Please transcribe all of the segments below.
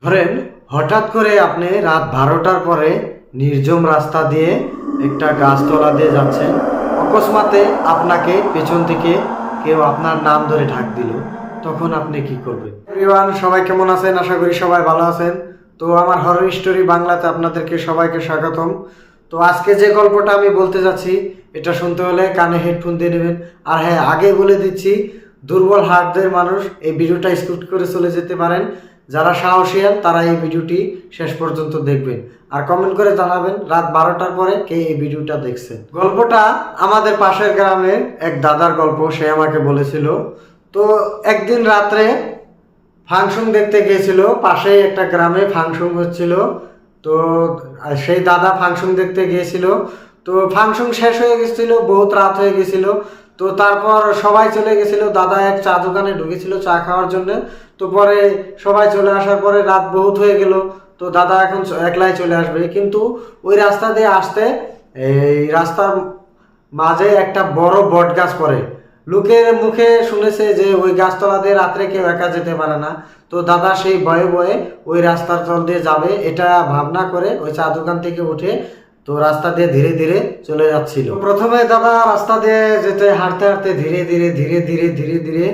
ধরেন হঠাৎ করে আপনি রাত 12টার পরে নির্জন রাস্তা দিয়ে একটা গাছতলা দিয়ে যাচ্ছেন, অকস্মাতে আপনাকে পেছন থেকে কেউ আপনার নাম ধরে ডাক দিল, তখন আপনি কি করবেন? এভরিওয়ান, সবাই কেমন আছেন? আশা করি সবাই ভালো আছেন। তো আমার হরর স্টোরি বাংলাতে আপনাদেরকে সবাইকে স্বাগতম। তো আজকে যে গল্পটা আমি বলতে যাচ্ছি, এটা শুনতে হলে কানে হেডফোন দিয়ে নেবেন। আর হ্যাঁ, আগে বলে দিচ্ছি, দুর্বল হার্টদের মানুষ এই ভিডিওটা স্কিপ করে চলে যেতে পারেন। যারা সাহসিয়াল তারা এই ভিডিওটি শেষ পর্যন্ত দেখবেন, আর কমেন্ট করে জানাবেন রাত 12টার পরে কে এই ভিডিওটা দেখছে। গল্পটা আমাদের পাশের গ্রামের এক দাদার গল্প, সে আমাকে বলেছিল। তো একদিন রাত্রে ফাংশন দেখতে গিয়েছিল, পাশে একটা গ্রামে ফাংশন হচ্ছিল। তো সেই দাদা ফাংশন দেখতে গিয়েছিল। তো ফাংশন শেষ হয়ে গেছিল, বহুত রাত হয়ে গেছিল। তো তারপর সবাই চলে গেছিল, দাদা এক চা দোকানে ঢুকেছিল চা খাওয়ার জন্য। তো পরে সবাই চলে আসার পরে রাত বহুত হয়ে গেল। তো দাদা এখন একলাই চলে আসবে, কিন্তু ওই রাস্তা দিয়ে আসতে এই রাস্তার মাঝে একটা বড় বট গাছ পড়ে। লোকের মুখে শুনেছে যে ওই গাছতলা দিয়ে রাত্রে কেউ একা যেতে পারে না। তো দাদা সেই ভয়ে ভয়ে ওই রাস্তার তল দিয়ে যাবে এটা ভাবনা করে ওই চা দোকান থেকে উঠে তো রাস্তা দিয়ে ধীরে ধীরে চলে যাচ্ছিল। প্রথমে দাদা রাস্তা দিয়ে যেতে হাঁটতে হাঁটতে ধীরে ধীরে ধীরে ধীরে ধীরে ধীরে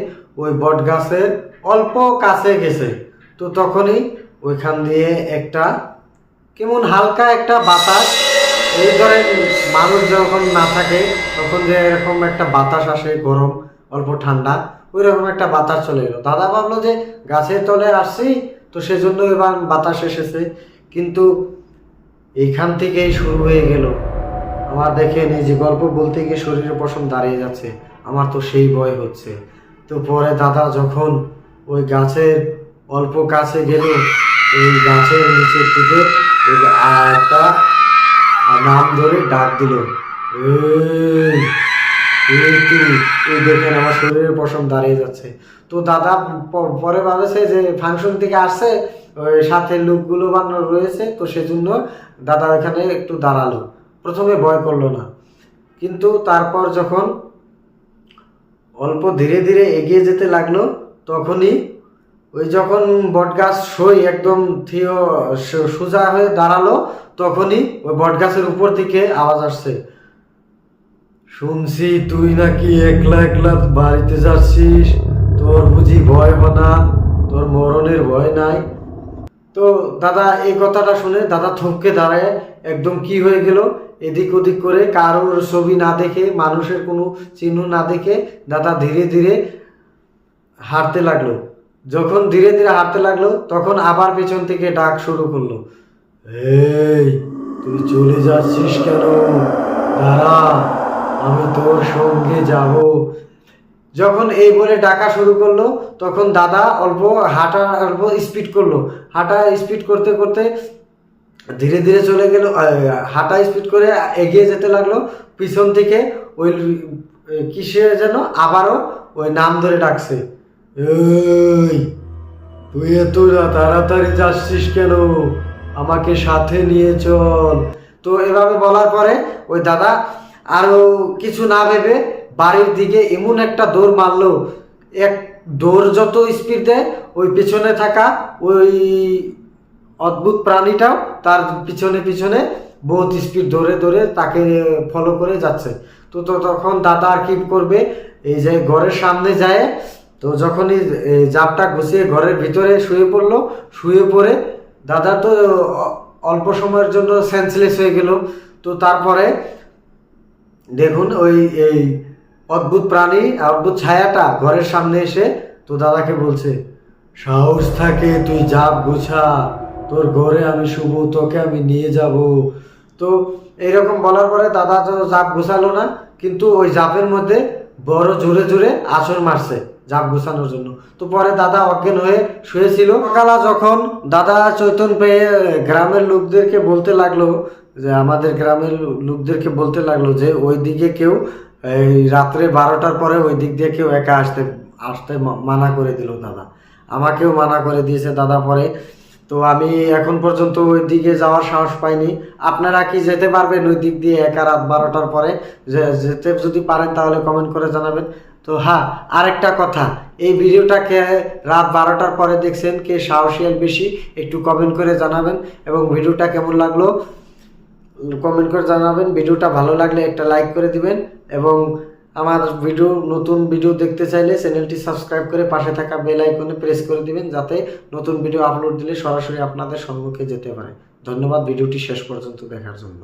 ওই বট গাছের অল্প কাছে গেছে। তো তখনই ওইখান দিয়ে একটা কেমন হালকা একটা বাতাস, এই ধরেন মানুষ যখন না থাকে তখন যে এরকম একটা বাতাস আসে, গরম অল্প ঠান্ডা, ওই রকম একটা বাতাস চলে এলো। দাদা ভাবলো যে গাছের তলে আসছি, তো সেজন্য এবার বাতাস এসেছে। কিন্তু এইখান থেকেই শুরু হয়ে গেল আমার। দেখেন, এই যে গল্প বলতে গিয়ে শরীরের পশম দাঁড়িয়ে যাচ্ছে, আমার তো সেই ভয় হচ্ছে। তো পরে দাদা যখন ওই গাছের অল্প কাছে গেল, ওই গাছের নিচের দিকে একটা নাম ধরে ডাক দিল, এই দেখেন আমার শরীরের পশম দাঁড়িয়ে যাচ্ছে। তো দাদা পরে ভাবেছে যে ফাংশন থেকে আসছে, ওই সাথে লোকগুলো বানানো রয়েছে, তো সেজন্য দাদা ওখানে একটু দাঁড়ালো। প্রথমে ভয় করলো না, কিন্তু তারপর যখন অল্প ধীরে ধীরে এগিয়ে যেতে লাগলো, তখনই ওই যখন বটগাছ সই একদম থিও সোজা হয়ে দাঁড়ালো, তখনই ওই বটগাছের উপর থেকে আওয়াজ আসছে, শুনছি তুই নাকি একলা একলা বাড়িতে যাচ্ছিস, তোর বুঝি ভয় হয় না, তোর মরণের ভয় নাই? তো দাদা এই কথাটা শুনে দাদা থমকে দাঁড়ায়, একদম কি হয়ে গেল, এদিক ওদিক করে কারোর ছবি না দেখে, মানুষের কোনো চিহ্ন না দেখে দাদা ধীরে ধীরে হাঁটতে লাগলো। যখন ধীরে ধীরে হাঁটতে লাগলো, তখন আবার পেছন থেকে ডাক শুরু করলো, এই তুই চলে যাচ্ছিস কেন? দাঁড়া, আমি তোর সঙ্গে যাব। যখন এই বলে ডাকা শুরু করলো, তখন দাদা অল্প স্পিড করলো। হাঁটা স্পিড করতে করতে ধীরে ধীরে চলে গেল, হাঁটা স্পিড করে এগিয়ে যেতে লাগলো। পিছন থেকে ওই কিসে যেন আবারও ওই নাম ধরে ডাকছে, এই তুই এত তাড়াতাড়ি যাচ্ছিস কেন? আমাকে সাথে নিয়ে চল। তো এভাবে বলার পরে ওই দাদা আরো কিছু না ভেবে বাড়ির দিকে এমন একটা দৌড় মারলো, এক দৌড় যত স্পিড দেয়, ওই পিছনে থাকা ওই অদ্ভুত প্রাণীটাও তার পিছনে পিছনে বহুত স্পিড ধরে ধরে তাকে ফলো করে যাচ্ছে। তো তখন দাদা আর কি করবে, এই যে ঘরের সামনে যায়, তো যখনই জাপটা গুছিয়ে ঘরের ভিতরে শুয়ে পড়লো, শুয়ে পড়ে দাদা তো অল্প সময়ের জন্য সেন্সলেস হয়ে গেল। তো তারপরে দেখুন ওই এই অদ্ভুত প্রাণী, অদ্ভুত ছায়াটা ঘরের সামনে এসে তো দাদাকে বলছে, সাহস থাকে তুই জাপ গুছা, তোর ঘরে আমি শুভ, তোকে আমি নিয়ে যাব। তো এইরকম বলার পরে দাদা তো জাপ গুছালো না, কিন্তু ওই জাপের মধ্যে বড় জোরে জোরে আছর মারছে জাপ গুছানোর জন্য। তো পরে দাদা অজ্ঞান হয়ে শুয়েছিল। সকালে যখন দাদা চৈতন্য পেয়ে গ্রামের লোকদেরকে বলতে লাগলো, যে আমাদের গ্রামের লোকদেরকে বলতে লাগলো যে ওই দিকে কেউ এই রাত্রে 12টার পরে ওই দিক দিয়ে কেউ একা আসতে মানা করে দিল দাদা। আমাকেও মানা করে দিয়েছে দাদা পরে। তো আমি এখন পর্যন্ত ওই দিকে যাওয়ার সাহস পাইনি। আপনারা কি যেতে পারবেন ওই দিক দিয়ে একা রাত 12টার পরে? যেতে যদি পারেন তাহলে কমেন্ট করে জানাবেন। তো হ্যাঁ, আরেকটা কথা, এই ভিডিওটাকে রাত 12টার পরে দেখছেন, কে সাহসিয়াল বেশি একটু কমেন্ট করে জানাবেন, এবং ভিডিওটা কেমন লাগলো কমেন্ট করে জানাবেন। ভিডিওটা ভালো লাগলে একটা লাইক করে দিবেন, এবং আমার নতুন ভিডিও দেখতে চাইলে চ্যানেলটি সাবস্ক্রাইব করে পাশে থাকা বেল আইকনে প্রেস করে দিবেন, যাতে নতুন ভিডিও আপলোড দিলে সরাসরি আপনাদের সম্মুখে যেতে পারে। ধন্যবাদ ভিডিওটি শেষ পর্যন্ত দেখার জন্য।